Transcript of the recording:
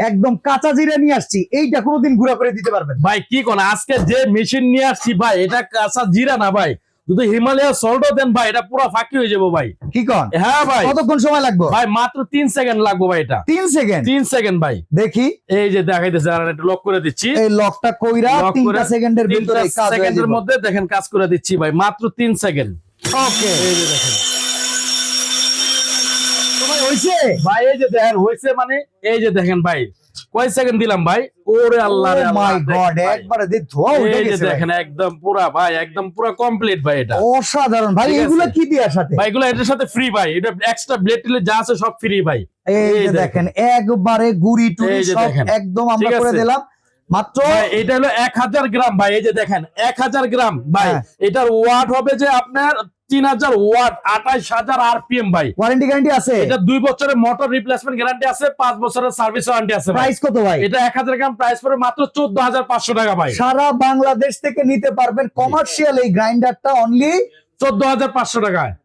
একদম কাঁচা জিরা নিয়ে আসছি, এইটা কোনোদিন গুঁড়া করে দিতে পারবেন? ভাই কি কোন আজকে যে মেশিন নিয়ে আসছি ভাই, এটা কাঁচা জিরা না ভাই, যদি হিমালয় সল্টও দেন ভাই, এটা পুরো ফাঁকি হয়ে যাবো ভাই। কি কন? হ্যাঁ ভাই। কতক্ষণ সময় লাগবে ভাই মাত্র 3 সেকেন্ড লাগবে ভাই, এটা 3 সেকেন্ড। 3 সেকেন্ড ভাই। দেখি এই যে দেখাইতেছে, আর একটু লক করে দিচ্ছি। এই লকটা কইরা 3 সেকেন্ডের ভিতরে কাজ হয়ে সেকেন্ডের যাবে। মধ্যে দেখেন কাজ করে দিচ্ছি ভাই, মাত্র 3 সেকেন্ড। ওকে এই যে দেখেন সময় হইছে ভাই, এই যে দেখেন হইছে মানে, এই যে দেখেন ভাই কয় সেকেন্ড দিলাম ভাই, ওরে আল্লাহ রে আল্লাহ, মাই গড, দেখেন ভাই। একবারে দিয়ে ধোয়া উঠে এই যে গেছে ভাই। দেখেন একদম পুরা ভাই, একদম পুরা কমপ্লিট ভাই এটা। অসাধারণ ভাই। ঠিক আছে। এগুলো কি দেওয়ার সাথে? ভাই এগুলো এটার সাথে ফ্রি ভাই, এটা এক্সট্রা ব্লেড টিলে যা আছে সব ফ্রি ভাই। এই যে দেখেন একবারে গুড়ি টুড়ি এই যে সব দেখেন। একদম আমরা ঠিক করে আছে। দিলাম মাত্র। ভাই এটা হলো 1000 গ্রাম ভাই, এই যে দেখেন 1000 গ্রাম ভাই। হ্যাঁ। এটার ওয়াট হবে যে আপনার 3000 ওয়াট, 28000 আরপিএম ভাই। ওয়ারেন্টি গ্যারান্টি আছে? এটা 2 বছরের মোটর রিপ্লেসমেন্ট গ্যারান্টি আছে, 5 বছরের সার্ভিস ওয়ারেন্টি আছে ভাই। প্রাইস কত ভাই? এটা 1000 গ্রাম প্রাইস পড়ে মাত্র 14500 টাকা ভাই। সারা বাংলাদেশ থেকে নিতে পারবেন কমার্শিয়াল এই গ্রাইন্ডারটা অনলি 14500 টাকায়।